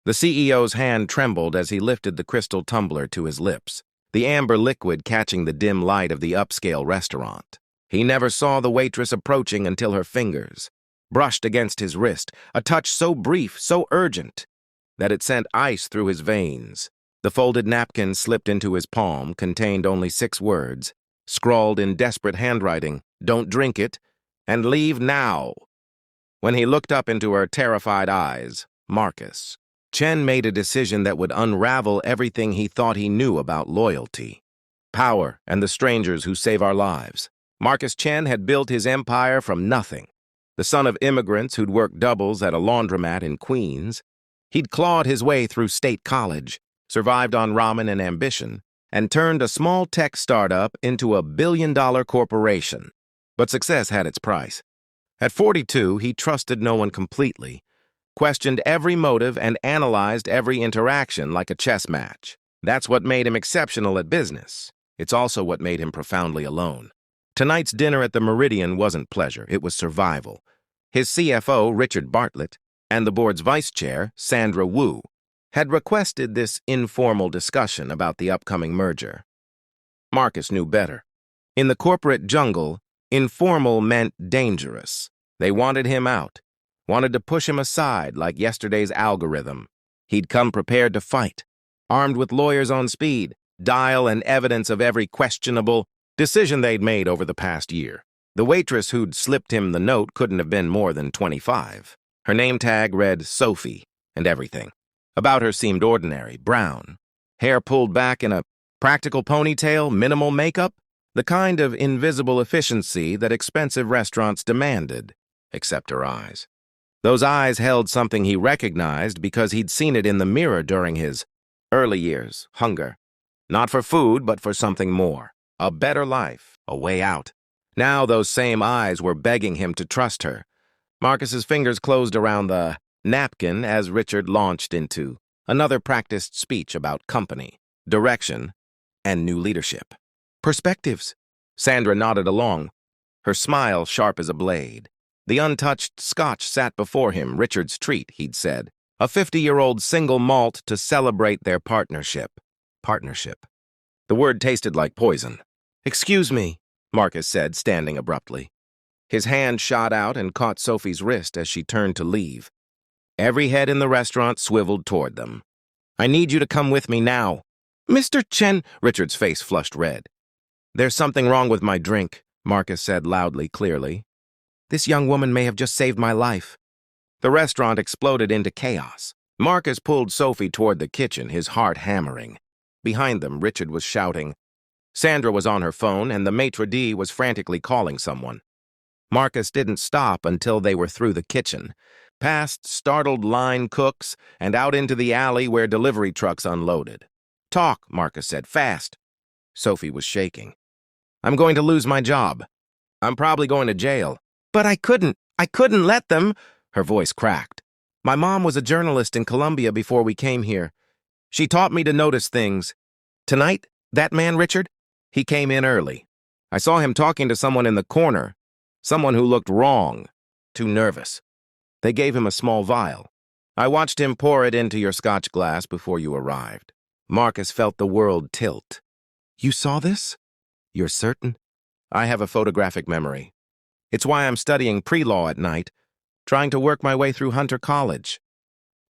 The CEO's hand trembled as he lifted the crystal tumbler to his lips, the amber liquid catching the dim light of the upscale restaurant. He never saw the waitress approaching until her fingers brushed against his wrist, a touch so brief, so urgent, that it sent ice through his veins. The folded napkin slipped into his palm contained only 6 words, scrawled in desperate handwriting, "Don't drink it, and leave now." When he looked up into her terrified eyes, Marcus, Chen made a decision that would unravel everything he thought he knew about loyalty, power, and the strangers who save our lives. Marcus Chen had built his empire from nothing. The son of immigrants who'd worked doubles at a laundromat in Queens, he'd clawed his way through state college, survived on ramen and ambition, and turned a small tech startup into a billion-dollar corporation. But success had its price. At 42, he trusted no one completely, questioned every motive and analyzed every interaction like a chess match. That's what made him exceptional at business. It's also what made him profoundly alone. Tonight's dinner at the Meridian wasn't pleasure, it was survival. His CFO, Richard Bartlett, and the board's vice chair, Sandra Wu, had requested this informal discussion about the upcoming merger. Marcus knew better. In the corporate jungle, informal meant dangerous. They wanted him out, wanted to push him aside like yesterday's algorithm. He'd come prepared to fight, armed with lawyers on speed, dial and evidence of every questionable decision they'd made over the past year. The waitress who'd slipped him the note couldn't have been more than 25. Her name tag read Sophie, and everything about her seemed ordinary, brown, hair pulled back in a practical ponytail, minimal makeup, the kind of invisible efficiency that expensive restaurants demanded, except her eyes. Those eyes held something he recognized because he'd seen it in the mirror during his early years, hunger. Not for food, but for something more. A better life, a way out. Now those same eyes were begging him to trust her. Marcus's fingers closed around the napkin as Richard launched into another practiced speech about company, direction, and new leadership. Perspectives. Sandra nodded along, her smile sharp as a blade. The untouched scotch sat before him, Richard's treat, he'd said. A 50-year-old single malt to celebrate their partnership. Partnership. The word tasted like poison. "Excuse me," Marcus said, standing abruptly. His hand shot out and caught Sophie's wrist as she turned to leave. Every head in the restaurant swiveled toward them. "I need you to come with me now." "Mr. Chen," Richard's face flushed red. "There's something wrong with my drink," Marcus said loudly, clearly. "This young woman may have just saved my life." The restaurant exploded into chaos. Marcus pulled Sophie toward the kitchen, his heart hammering. Behind them, Richard was shouting. Sandra was on her phone, and the maitre d' was frantically calling someone. Marcus didn't stop until they were through the kitchen, past startled line cooks, and out into the alley where delivery trucks unloaded. "Talk," Marcus said, "fast." Sophie was shaking. "I'm going to lose my job. I'm probably going to jail." "But I couldn't let them," her voice cracked. "My mom was a journalist in Colombia before we came here. She taught me to notice things. Tonight, that man, Richard, he came in early. I saw him talking to someone in the corner, someone who looked wrong, too nervous. They gave him a small vial. I watched him pour it into your scotch glass before you arrived." Marcus felt the world tilt. "You saw this? You're certain?" "I have a photographic memory. It's why I'm studying pre-law at night, trying to work my way through Hunter College."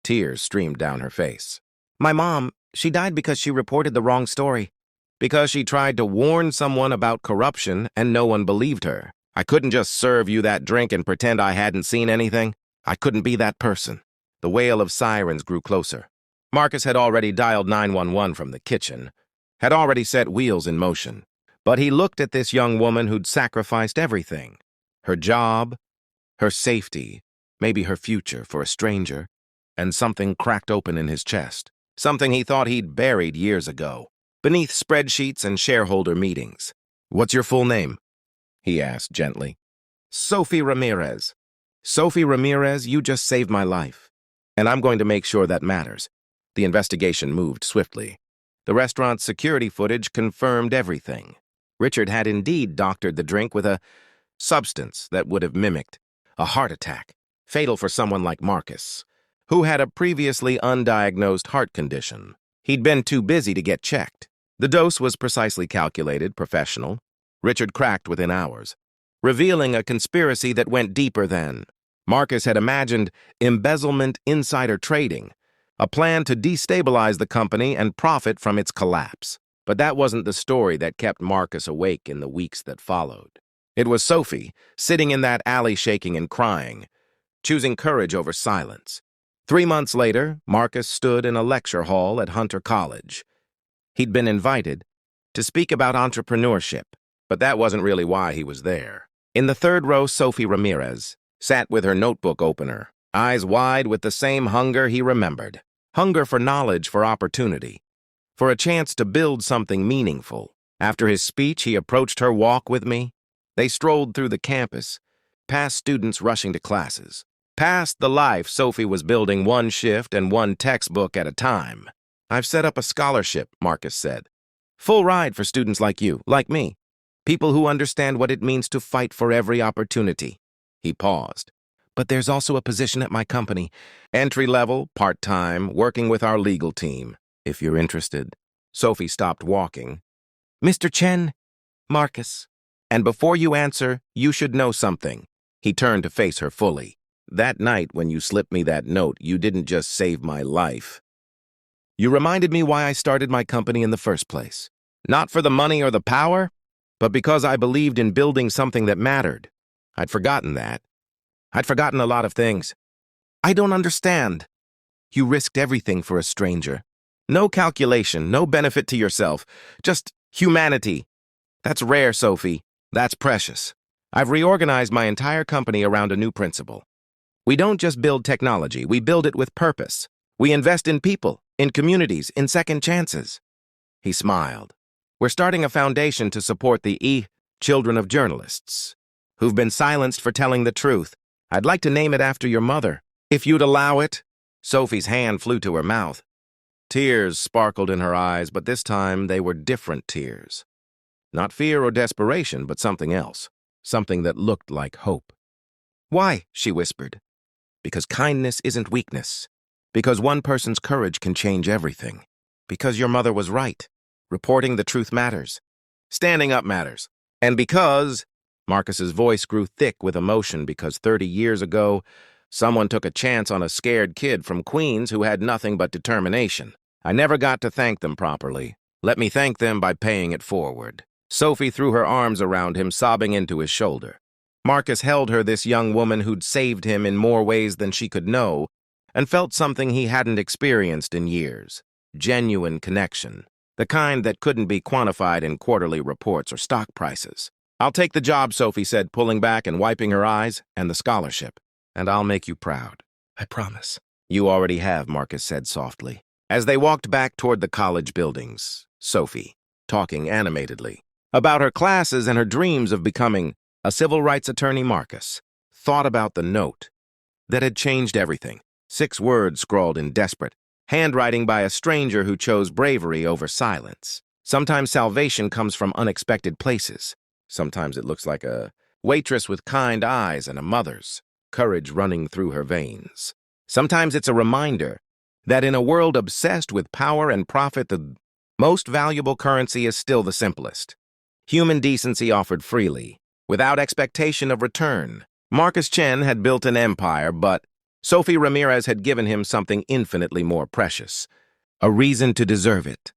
Tears streamed down her face. "My mom, she died because she reported the wrong story. Because she tried to warn someone about corruption and no one believed her. I couldn't just serve you that drink and pretend I hadn't seen anything. I couldn't be that person." The wail of sirens grew closer. Marcus had already dialed 911 from the kitchen, had already set wheels in motion. But he looked at this young woman who'd sacrificed everything. Her job, her safety, maybe her future for a stranger, and something cracked open in his chest. Something he thought he'd buried years ago, beneath spreadsheets and shareholder meetings. "What's your full name?" he asked gently. "Sophie Ramirez." "Sophie Ramirez, you just saved my life. And I'm going to make sure that matters." The investigation moved swiftly. The restaurant's security footage confirmed everything. Richard had indeed doctored the drink with a substance that would have mimicked a heart attack, fatal for someone like Marcus. who had a previously undiagnosed heart condition. He'd been too busy to get checked. The dose was precisely calculated, professional. Richard cracked within hours, revealing a conspiracy that went deeper than. Marcus had imagined embezzlement, insider trading, a plan to destabilize the company and profit from its collapse. But that wasn't the story that kept Marcus awake in the weeks that followed. It was Sophie, sitting in that alley shaking and crying, choosing courage over silence. 3 months later, Marcus stood in a lecture hall at Hunter College. He'd been invited to speak about entrepreneurship, but that wasn't really why he was there. In the third row, Sophie Ramirez sat with her notebook opener, eyes wide with the same hunger he remembered. Hunger for knowledge, for opportunity, for a chance to build something meaningful. After his speech, he approached her. Walk with me. They strolled through the campus, past students rushing to classes, past the life Sophie was building, one shift and one textbook at a time. I've set up a scholarship, Marcus said. Full ride for students like you, like me. People who understand what it means to fight for every opportunity. He paused. But there's also a position at my company. Entry-level, part-time, working with our legal team, if you're interested. Sophie stopped walking. Mr. Chen, Marcus. And before you answer, you should know something. He turned to face her fully. That night when you slipped me that note, you didn't just save my life. You reminded me why I started my company in the first place. Not for the money or the power, but because I believed in building something that mattered. I'd forgotten that. I'd forgotten a lot of things. I don't understand. You risked everything for a stranger. No calculation, no benefit to yourself, just humanity. That's rare, Sophie. That's precious. I've reorganized my entire company around a new principle. We don't just build technology, we build it with purpose. We invest in people, in communities, in second chances. He smiled. We're starting a foundation to support the children of journalists, who've been silenced for telling the truth. I'd like to name it after your mother, if you'd allow it. Sophie's hand flew to her mouth. Tears sparkled in her eyes, but this time they were different tears. Not fear or desperation, but something else. Something that looked like hope. Why? She whispered. Because kindness isn't weakness. Because one person's courage can change everything. Because your mother was right. Reporting the truth matters. Standing up matters. And because, Marcus's voice grew thick with emotion, because 30 years ago, someone took a chance on a scared kid from Queens who had nothing but determination. I never got to thank them properly. Let me thank them by paying it forward. Sophie threw her arms around him, sobbing into his shoulder. Marcus held her, this young woman who'd saved him in more ways than she could know, and felt something he hadn't experienced in years. Genuine connection. The kind that couldn't be quantified in quarterly reports or stock prices. I'll take the job, Sophie said, pulling back and wiping her eyes, and the scholarship. And I'll make you proud. I promise. You already have, Marcus said softly. As they walked back toward the college buildings, Sophie, talking animatedly about her classes and her dreams of becoming a civil rights attorney, Marcus thought about the note that had changed everything. 6 words scrawled in desperate handwriting by a stranger who chose bravery over silence. Sometimes salvation comes from unexpected places. Sometimes it looks like a waitress with kind eyes and a mother's courage running through her veins. Sometimes it's a reminder that in a world obsessed with power and profit, the most valuable currency is still the simplest. Human decency offered freely, without expectation of return. Marcus Chen had built an empire, but Sophie Ramirez had given him something infinitely more precious, a reason to deserve it.